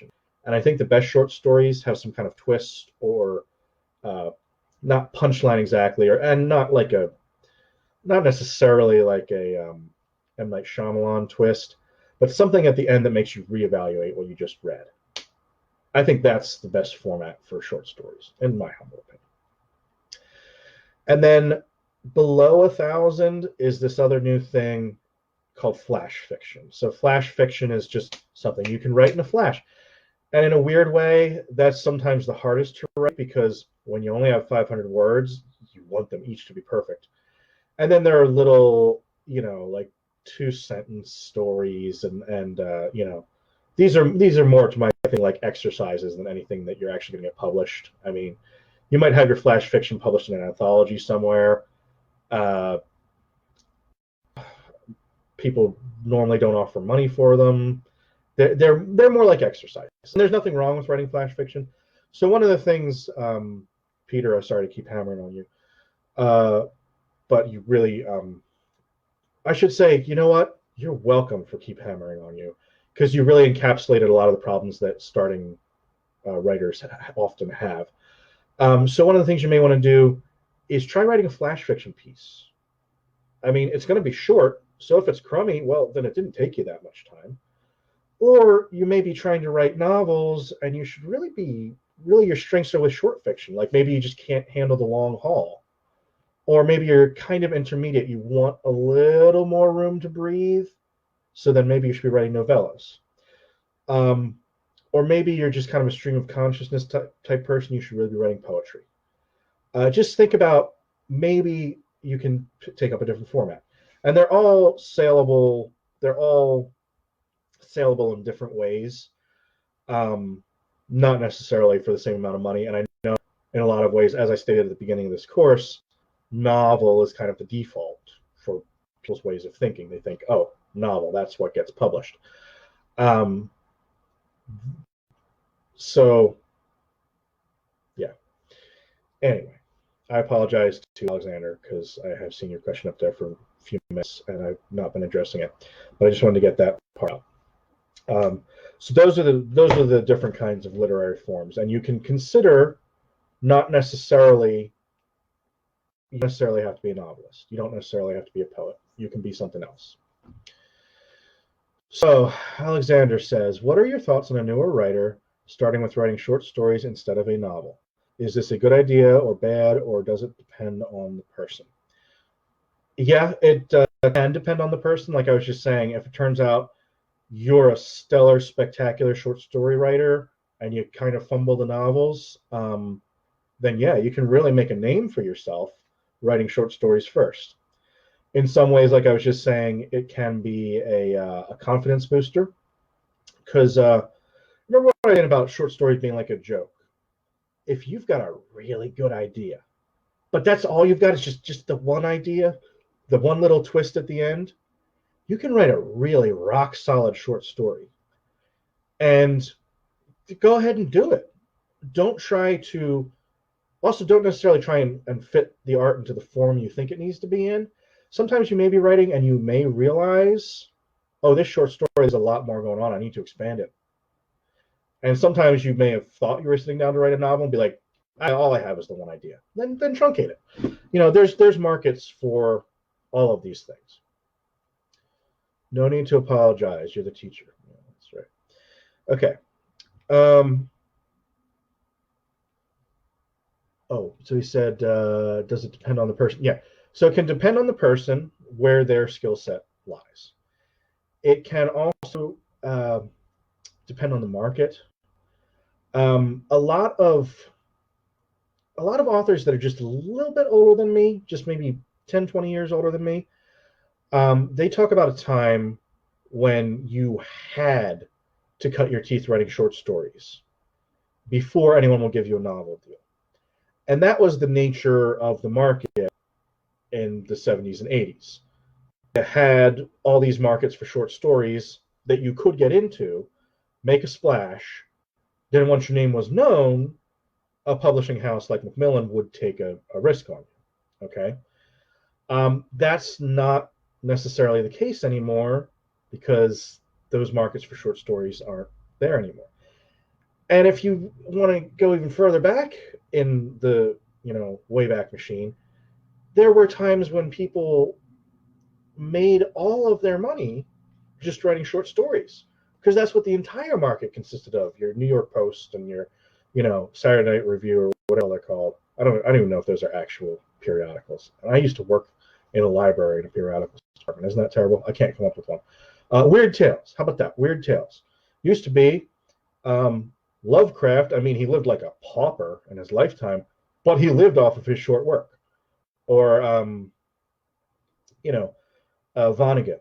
And I think the best short stories have some kind of twist or uh, not punchline exactly, and not necessarily like a M. Night Shyamalan twist, but something at the end that makes you reevaluate what you just read. I think that's the best format for short stories, in my humble opinion. And then below 1,000 is this other new thing called flash fiction. So flash fiction is just something you can write in a flash. And in a weird way, that's sometimes the hardest to write because when you only have 500 words, you want them each to be perfect. And then there are little, like 2-sentence stories, and these are more to my thing like exercises than anything that you're actually going to get published. I mean, you might have your flash fiction published in an anthology somewhere. People normally don't offer money for them. They're more like exercises. And there's nothing wrong with writing flash fiction. So one of the things, Peter, I'm sorry to keep hammering on you, but you really, I should say, you know what? You're welcome for keep hammering on you, because you really encapsulated a lot of the problems that starting writers often have. So one of the things you may want to do is try writing a flash fiction piece. I mean, it's going to be short, so if it's crummy, well, then it didn't take you that much time. Or you may be trying to write novels, and you should really your strengths are with short fiction. Like maybe you just can't handle the long haul. Or maybe you're kind of intermediate. You want a little more room to breathe, so then maybe you should be writing novellas. Or maybe you're just kind of a stream of consciousness type person. You should really be writing poetry. Just think about maybe you can take up a different format. And they're all saleable. They're all saleable in different ways, not necessarily for the same amount of money. And I know in a lot of ways, as I stated at the beginning of this course, novel is kind of the default for people's ways of thinking. They think, oh, novel, that's what gets published. So, yeah. Anyway, I apologize to Alexander because I have seen your question up there for a few minutes and I've not been addressing it, but I just wanted to get that part out. So those are the different kinds of literary forms, and you can consider not necessarily you necessarily have to be a novelist. You don't necessarily have to be a poet. You can be something else. So Alexander says, what are your thoughts on a newer writer starting with writing short stories instead of a novel? Is this a good idea or bad, or does it depend on the person? Yeah, it can depend on the person. Like I was just saying, if it turns out you're a stellar, spectacular short story writer and you kind of fumble the novels, then yeah, you can really make a name for yourself writing short stories first. In some ways, like I was just saying, it can be a confidence booster. Because remember what I said about short stories being like a joke? If you've got a really good idea, but that's all you've got is just the one idea, the one little twist at the end, you can write a really rock solid short story. And go ahead and do it. Don't necessarily try and fit the art into the form you think it needs to be in. Sometimes you may be writing and you may realize, oh, this short story, there's a lot more going on. I need to expand it. And sometimes you may have thought you were sitting down to write a novel and be like, all I have is the one idea. Then truncate it. There's markets for all of these things. No need to apologize. You're the teacher. Yeah, that's right. Okay. So he said, does it depend on the person? Yeah. So it can depend on the person where their skill set lies. It can also depend on the market. A lot of authors that are just a little bit older than me, just maybe 10, 20 years older than me, they talk about a time when you had to cut your teeth writing short stories before anyone will give you a novel deal. And that was the nature of the market in the 70s and 80s. It had all these markets for short stories that you could get into, make a splash. Then once your name was known, a publishing house like Macmillan would take a risk on you. Okay? That's not necessarily the case anymore because those markets for short stories aren't there anymore. And if you want to go even further back in the, Wayback Machine, there were times when people made all of their money just writing short stories, because that's what the entire market consisted of. Your New York Post and your, Saturday Night Review or whatever they're called. I don't even know if those are actual periodicals. And I used to work in a library in a periodicals department. Isn't that terrible? I can't come up with one. Weird Tales. How about that? Weird Tales. Used to be Lovecraft. I mean, he lived like a pauper in his lifetime, but he lived off of his short work. Or, Vonnegut.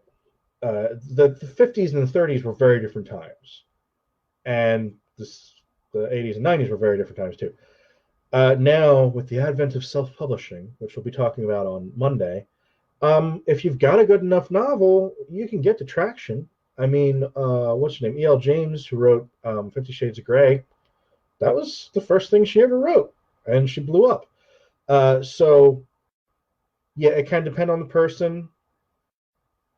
The 50s and the 30s were very different times. And the 80s and 90s were very different times too. Now, with the advent of self-publishing, which we'll be talking about on Monday, if you've got a good enough novel, you can get to traction. I mean, what's her name? E.L. James, who wrote 50 Shades of Grey, that was the first thing she ever wrote, and she blew up. So, yeah, it can depend on the person.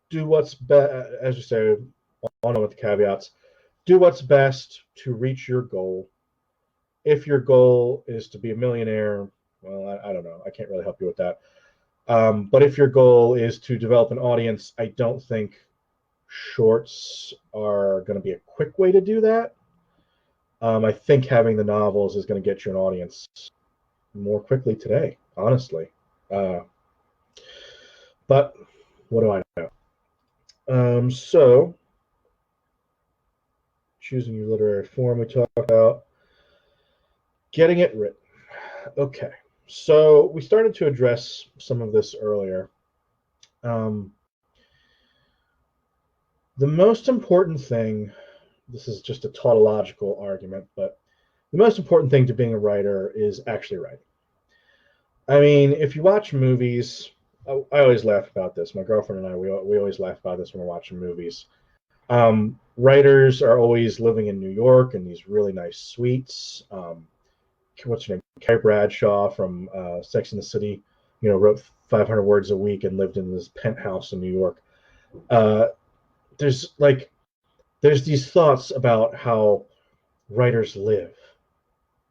Do what's best, as you say, on with the caveats. Do what's best to reach your goal. If your goal is to be a millionaire, well, I don't know. I can't really help you with that. But if your goal is to develop an audience, I don't think shorts are going to be a quick way to do that. I think having the novels is going to get you an audience more quickly today, honestly. But what do I know? So, choosing your literary form, we talked about. Getting it written. Okay, so we started to address some of this earlier. The most important thing, this is just a tautological argument, but the most important thing to being a writer is actually writing. I mean, if you watch movies, I always laugh about this. My girlfriend and I, we always laugh about this when we're watching movies. Writers are always living in New York in these really nice suites. What's her name? Carrie Bradshaw from Sex and the City, wrote 500 words a week and lived in this penthouse in New York. There's these thoughts about how writers live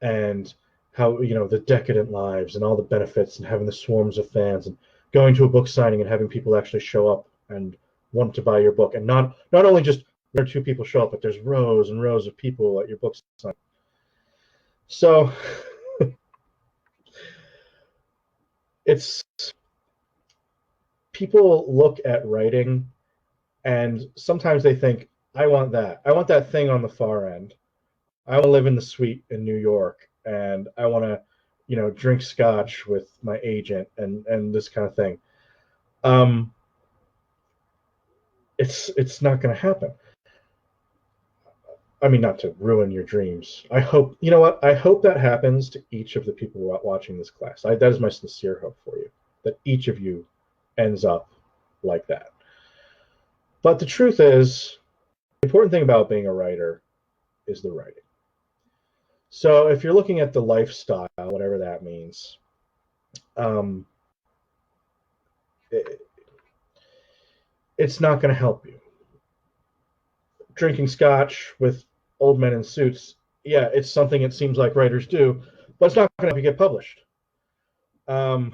and how, the decadent lives and all the benefits and having the swarms of fans and going to a book signing and having people actually show up and want to buy your book. And not only just one or two people show up, but there's rows and rows of people at your book signing. So it's, people look at writing and sometimes they think, I want that thing on the far end. I want to live in the suite in New York and I want to, drink scotch with my agent and this kind of thing. It's not going to happen. I mean, not to ruin your dreams. I hope, I hope that happens to each of the people watching this class. That is my sincere hope for you, that each of you ends up like that. But the truth is, the important thing about being a writer is the writing. So if you're looking at the lifestyle, whatever that means, it's not going to help you. Drinking scotch with old men in suits, yeah, it's something it seems like writers do, but it's not going to help you get published. You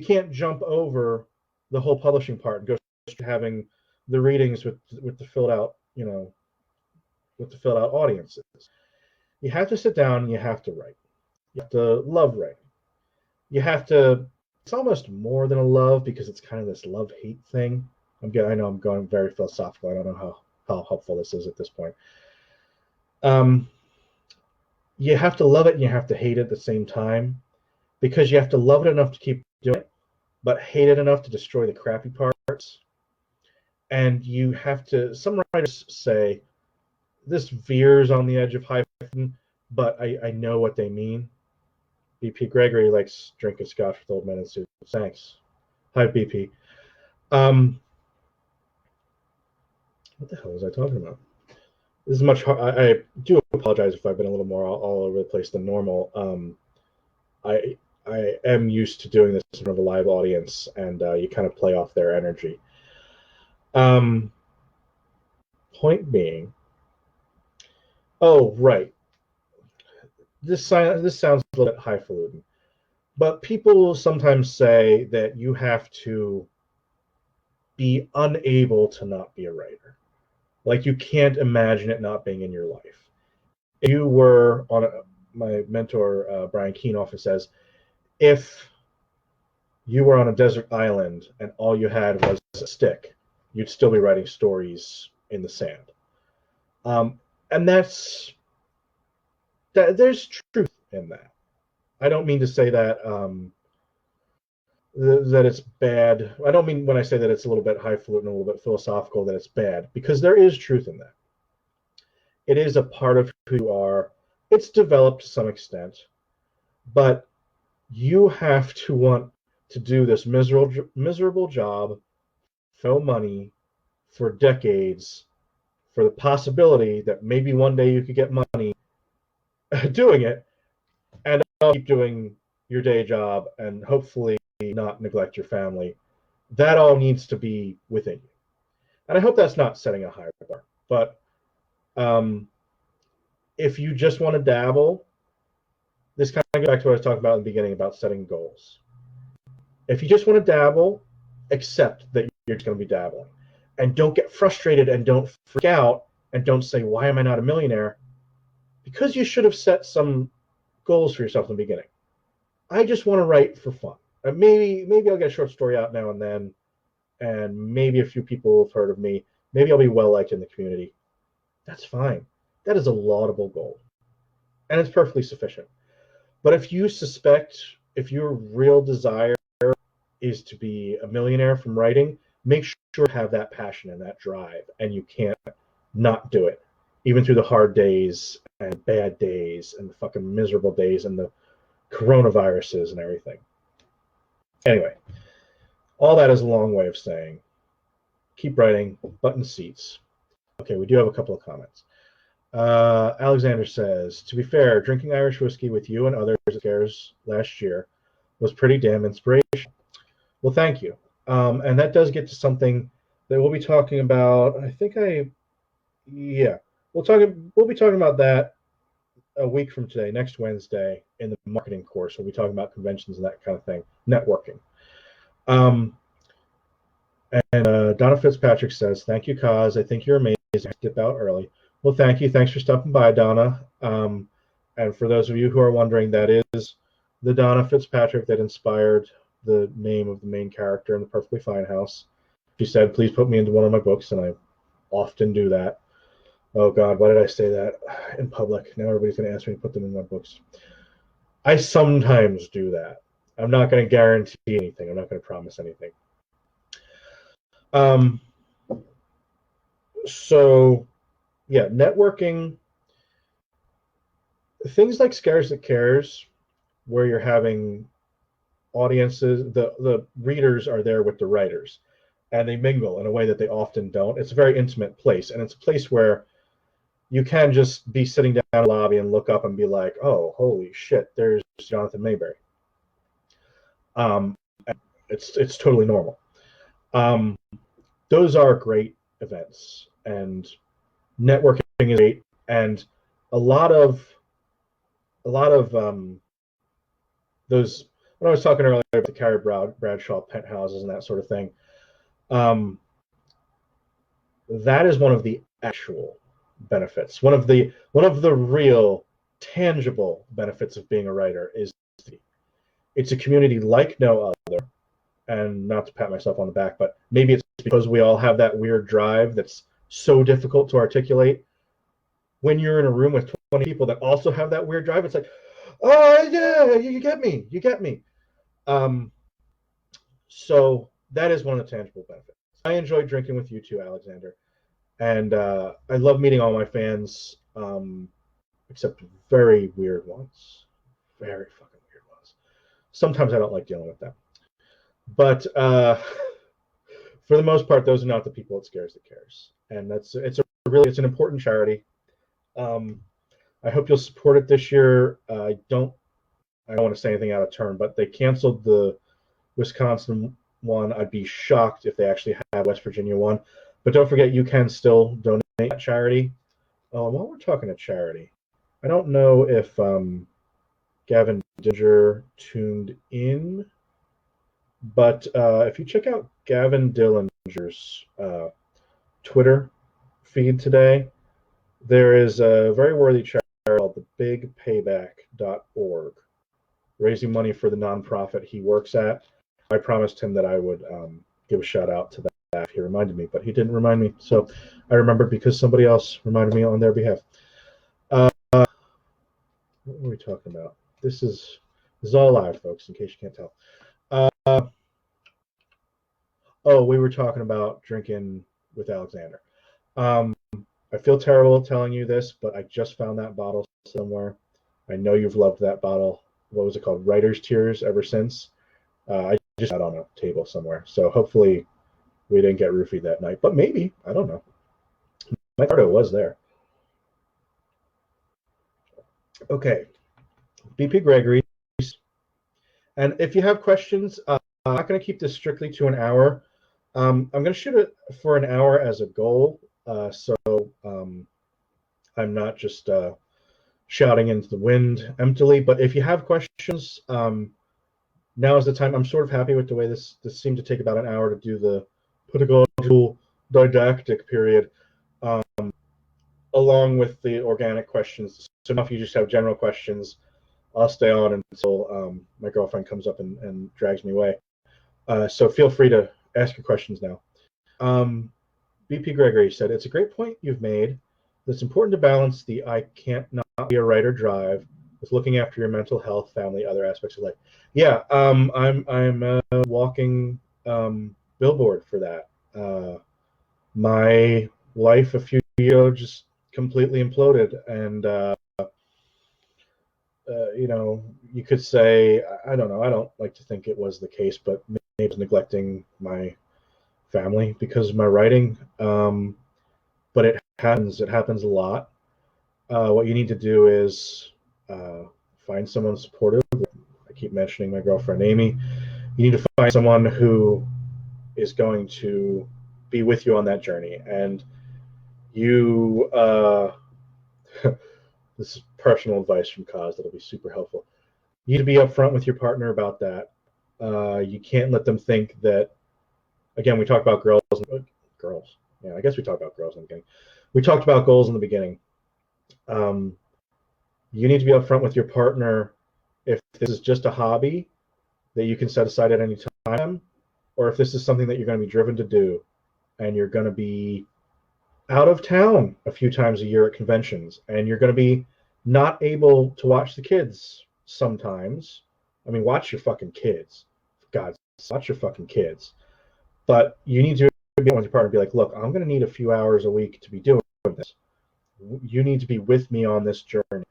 can't jump over the whole publishing part and go to having the readings with the filled out, with the filled out audiences. You have to sit down and you have to write. You have to love writing. You have to, it's almost more than a love because it's kind of this love-hate thing. I know I'm going very philosophical. I don't know how helpful this is at this point. You have to love it and you have to hate it at the same time, because you have to love it enough to keep doing it, but hate it enough to destroy the crappy parts. And you have to, some writers say, this veers on the edge of highfalutin, but I know what they mean. BP Gregory likes drinking scotch with old men in suits. Thanks. Hi, BP. What the hell was I talking about? This is much hard. I do apologize if I've been a little more all over the place than normal. I am used to doing this in front of a live audience, and you kind of play off their energy. Point being, oh right, this sounds a little bit highfalutin, but people sometimes say that you have to be unable to not be a writer. Like you can't imagine it not being in your life. If you were on my mentor Brian Keene often says, if you were on a desert island and all you had was a stick, you'd still be writing stories in the sand. And there's truth in that. I don't mean to say that that it's bad. I don't mean when I say that it's a little bit highfalutin, a little bit philosophical, that it's bad, because there is truth in that. It is a part of who you are. It's developed to some extent, but you have to want to do this miserable job, no money, for decades, for the possibility that maybe one day you could get money doing it, and keep doing your day job and hopefully not neglect your family. That all needs to be within you. And I hope that's not setting a higher bar. But if you just want to dabble, this kind of goes back to what I was talking about in the beginning about setting goals. If you just want to dabble, accept that you're just going to be dabbling. And don't get frustrated and don't freak out and don't say, why am I not a millionaire? Because you should have set some goals for yourself in the beginning. I just want to write for fun. Maybe I'll get a short story out now and then, and maybe a few people have heard of me. Maybe I'll be well liked in the community. That's fine. That is a laudable goal, and it's perfectly sufficient. But if you suspect, if your real desire is to be a millionaire from writing, make sure you have that passion and that drive, and you can't not do it, even through the hard days and bad days and the fucking miserable days and the coronaviruses and everything. Anyway, all that is a long way of saying keep writing, button seats. Okay, we do have a couple of comments. Alexander says, to be fair, drinking Irish whiskey with you and others at Scares last year was pretty damn inspirational. Well, thank you. And that does get to something that we'll be talking about. We'll be talking about that a week from today, next Wednesday, in the marketing course. We'll be talking about conventions and that kind of thing, networking. Donna Fitzpatrick says, thank you, Kaz. I think you're amazing. I dip out early. Well, thank you. Thanks for stopping by, Donna. And for those of you who are wondering, that is the Donna Fitzpatrick that inspired the name of the main character in The Perfectly Fine House. She said, please put me into one of my books, and I often do that. Oh, God, why did I say that in public? Now everybody's going to ask me to put them in my books. I sometimes do that. I'm not going to guarantee anything. I'm not going to promise anything. So, yeah, networking, things like Scares That Cares, where you're having audiences, the readers are there with the writers, and they mingle in a way that they often don't. It's a very intimate place, and it's a place where you can just be sitting down in the lobby and look up and be like, oh, holy shit, there's Jonathan Mayberry. It's totally normal. Those are great events, and networking is great, and a lot of those, when I was talking earlier about the Carrie Bradshaw penthouses and that sort of thing, that is one of the actual benefits. One of the real tangible benefits of being a writer is it's a community like no other. And not to pat myself on the back, but maybe it's because we all have that weird drive that's so difficult to articulate. When you're in a room with 20 people that also have that weird drive, it's like, oh yeah, you get me. So that is one of the tangible benefits. I enjoyed drinking with you too, Alexander. And I love meeting all my fans, except very weird ones. Very fucking weird ones. Sometimes I don't like dealing with them. But for the most part, those are not the people it scares that cares. And it's an important charity. I hope you'll support it this year. I don't want to say anything out of turn, but they canceled the Wisconsin one. I'd be shocked if they actually have West Virginia one. But don't forget, you can still donate to charity. While we're talking to charity, I don't know if Gavin Dillinger tuned in, but if you check out Gavin Dillinger's Twitter feed today, there is a very worthy charity called thebigpayback.org, raising money for the nonprofit he works at. I promised him that I would give a shout out to that if he reminded me, but he didn't remind me. So I remembered because somebody else reminded me on their behalf. What were we talking about? This is all live, folks, in case you can't tell. We were talking about drinking with Alexander. I feel terrible telling you this, but I just found that bottle somewhere. I know you've loved that bottle. What was it called? Writer's Tears ever since. I just had it on a table somewhere. So hopefully we didn't get roofied that night. But maybe. I don't know. My photo was there. Okay. BP Gregory. And if you have questions, I'm not going to keep this strictly to an hour. I'm going to shoot it for an hour as a goal. So I'm not just shouting into the wind emptily. But if you have questions, now is the time. I'm sort of happy with the way this seemed to take about an hour to do the pedagogical didactic period, along with the organic questions. So now if you just have general questions, I'll stay on until my girlfriend comes up and drags me away. So feel free to ask your questions now. BP Gregory said, it's a great point you've made. It's important to balance the I can't not be a writer drive with looking after your mental health, family, other aspects of life. Yeah, I'm a walking billboard for that. My life a few years ago just completely imploded, and you could say, I don't know, I don't like to think it was the case, but maybe I was neglecting my family because of my writing. But it happens a lot. What you need to do is find someone supportive. I keep mentioning my girlfriend Amy. You need to find someone who is going to be with you on that journey. And you, this is personal advice from Koz that'll be super helpful. You need to be upfront with your partner about that. You can't let them think that, again, we talked about girls. Yeah, I guess we talked about girls in the beginning. We talked about goals in the beginning. You need to be upfront with your partner if this is just a hobby that you can set aside at any time, or if this is something that you're going to be driven to do, and you're going to be out of town a few times a year at conventions, and you're going to be not able to watch the kids sometimes. I mean, watch your fucking kids. God, watch your fucking kids. But you need to be with your partner and be like, look, I'm going to need a few hours a week to be doing this. You need to be with me on this journey.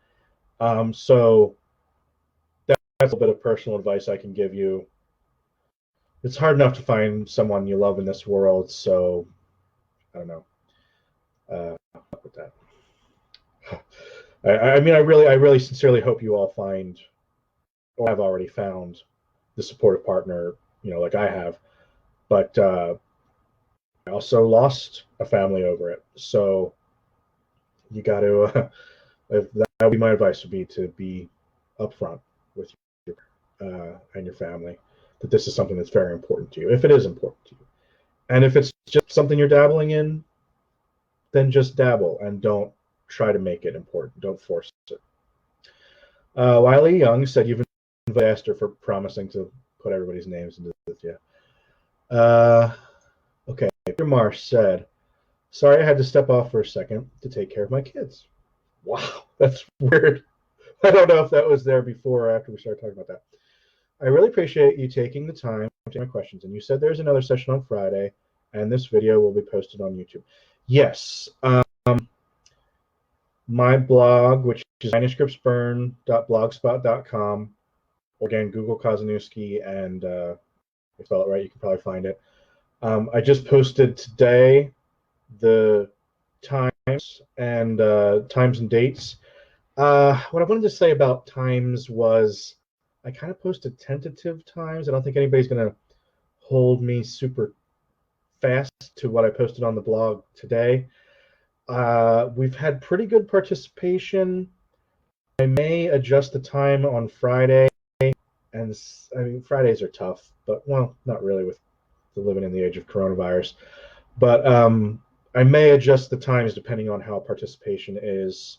So that's a little bit of personal advice I can give you. It's hard enough to find someone you love in this world, so I don't know. With that. I mean, I really sincerely hope you all find, or have already found, the supportive partner, like I have. But I also lost a family over it, so you got to. That would be my advice, would be to be upfront with you and your family that this is something that's very important to you, if it is important to you. And if it's just something you're dabbling in, then just dabble and don't try to make it important. Don't force it. Wiley Young said you've asked her for promising to put everybody's names into this. Yeah. Okay. Peter Marsh said, sorry I had to step off for a second to take care of my kids. Wow, that's weird. I don't know if that was there before or after we started talking about that. I really appreciate you taking the time to answer my questions. And you said there's another session on Friday, and this video will be posted on YouTube. Yes. My blog, which is manuscriptsburn.blogspot.com, or again, Google Kozeniewski, and if you spell it right, you can probably find it. I just posted today the times and dates. What I wanted to say about times was I kind of posted tentative times. I don't think anybody's going to hold me super fast to what I posted on the blog today. We've had pretty good participation. I may adjust the time on Friday, and I mean Fridays are tough, but well, not really with the living in the age of coronavirus. But I may adjust the times depending on how participation is.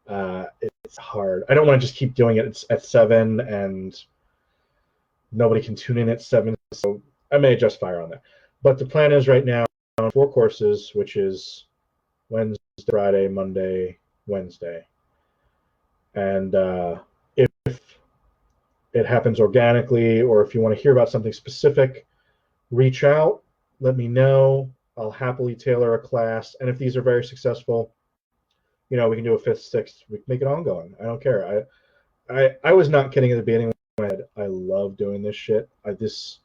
It's hard. I don't want to just keep doing it at 7 and nobody can tune in at 7, so I may adjust fire on that. But the plan is right now on 4 courses, which is Wednesday, Friday, Monday, Wednesday. And if it happens organically, or if you want to hear about something specific, reach out, let me know. I'll happily tailor a class. And if these are very successful, we can do a 5th, 6th. We can make it ongoing. I don't care. I was not kidding at the beginning. I love doing this shit. This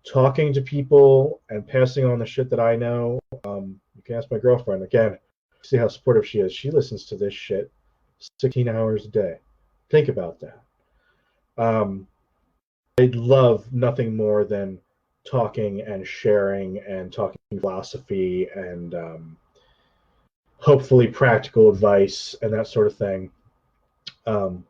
talking to people and passing on the shit that I know. You can ask my girlfriend again. See how supportive she is. She listens to this shit 16 hours a day. Think about that. I love nothing more than talking and sharing and talking philosophy and hopefully practical advice and that sort of thing. So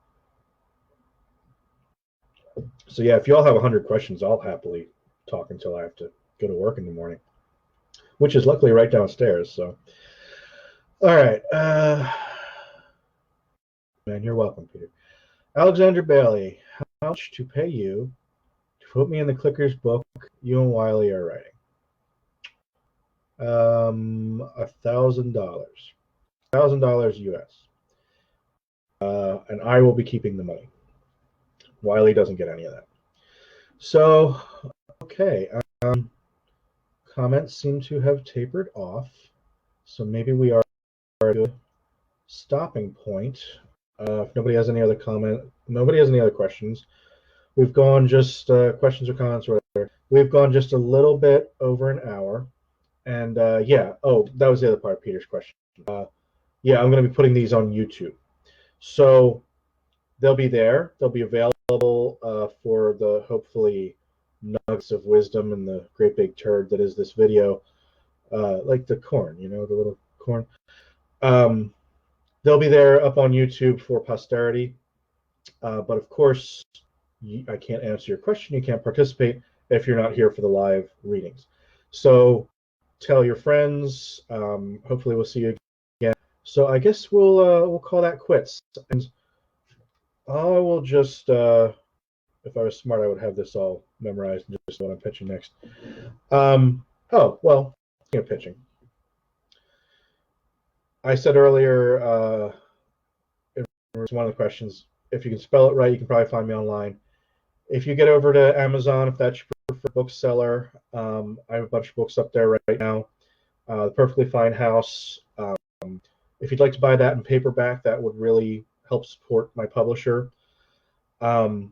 yeah, if you all have 100 questions, I'll happily talk until I have to go to work in the morning, which is luckily right downstairs. So, all right, man, you're welcome, Peter. Alexander Bailey, how much to pay you to put me in the Clickers book you and Wiley are writing? $1,000. $1,000 US. And I will be keeping the money. Wiley doesn't get any of that. So, okay. Comments seem to have tapered off. So maybe we are at a stopping point. If nobody has any other questions, we've gone just questions or comments or whatever. We've gone just a little bit over an hour. And yeah, that was the other part of Peter's question. Yeah, I'm going to be putting these on YouTube. So they'll be there. They'll be available for the hopefully nuggets of wisdom and the great big turd that is this video, like the corn, the little corn. They'll be there up on YouTube for posterity. But of course, I can't answer your question. You can't participate if you're not here for the live readings. So tell your friends. Hopefully we'll see you again. So I guess we'll call that quits. And I will just, if I was smart, I would have this all memorized and just what I'm pitching next. Well, pitching. I said earlier, it was one of the questions, if you can spell it right, you can probably find me online. If you get over to Amazon, if that's your preferred bookseller, I have a bunch of books up there right now. The Perfectly Fine House. If you'd like to buy that in paperback, that would really help support my publisher. I've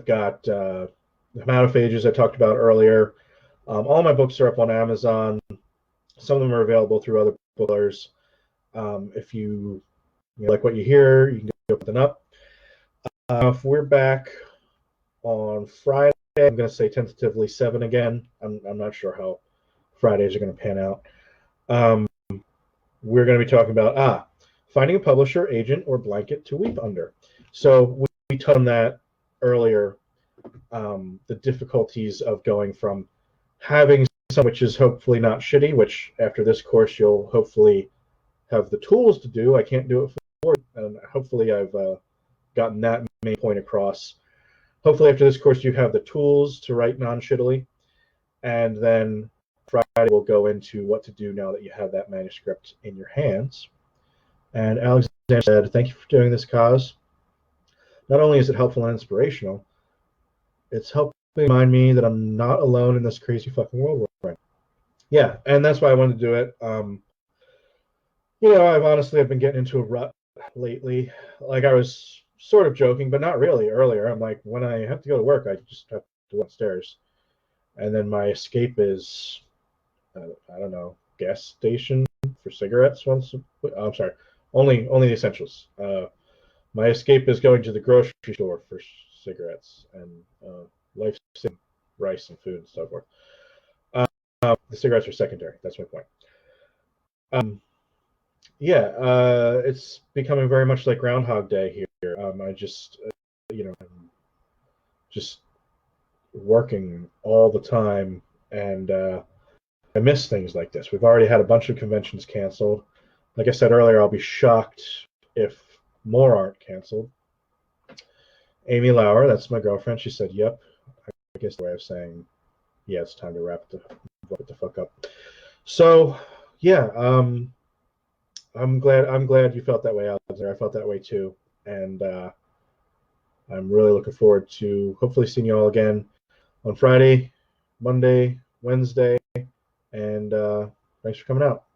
got the Hematophages I talked about earlier. All my books are up on Amazon. Some of them are available through other booksellers. If you like what you hear, you can go pick them up. If we're back on Friday, I'm going to say tentatively 7 again. I'm not sure how Fridays are going to pan out. We're going to be talking about finding a publisher, agent, or blanket to weep under. So we touched on that earlier, the difficulties of going from having something which is hopefully not shitty, which after this course you'll hopefully have the tools to do. I can't do it for you, and hopefully I've gotten that main point across. Hopefully after this course you have the tools to write non-shittily, and then Friday we'll go into what to do now that you have that manuscript in your hands. And Alexander said, thank you for doing this, Kaz. Not only is it helpful and inspirational, it's helping remind me that I'm not alone in this crazy fucking world we're in. Yeah, and that's why I wanted to do it. I've been getting into a rut lately. Like I was sort of joking, but not really earlier. I'm like, when I have to go to work, I just have to go upstairs. And then my escape is, I don't know, gas station for cigarettes once. I'm sorry, only the essentials. My escape is going to the grocery store for cigarettes and life-saving rice and food and so forth. The cigarettes are secondary. That's my point. Um, yeah, it's becoming very much like Groundhog Day here. I just, I'm just working all the time, and I miss things like this. We've already had a bunch of conventions canceled. Like I said earlier, I'll be shocked if more aren't canceled. Amy Lauer, that's my girlfriend, she said, "Yep." I guess the way of saying, "Yeah, it's time to wrap it the fuck up." So, yeah, I'm glad you felt that way out there. I felt that way too, and I'm really looking forward to hopefully seeing you all again on Friday, Monday, Wednesday, and thanks for coming out.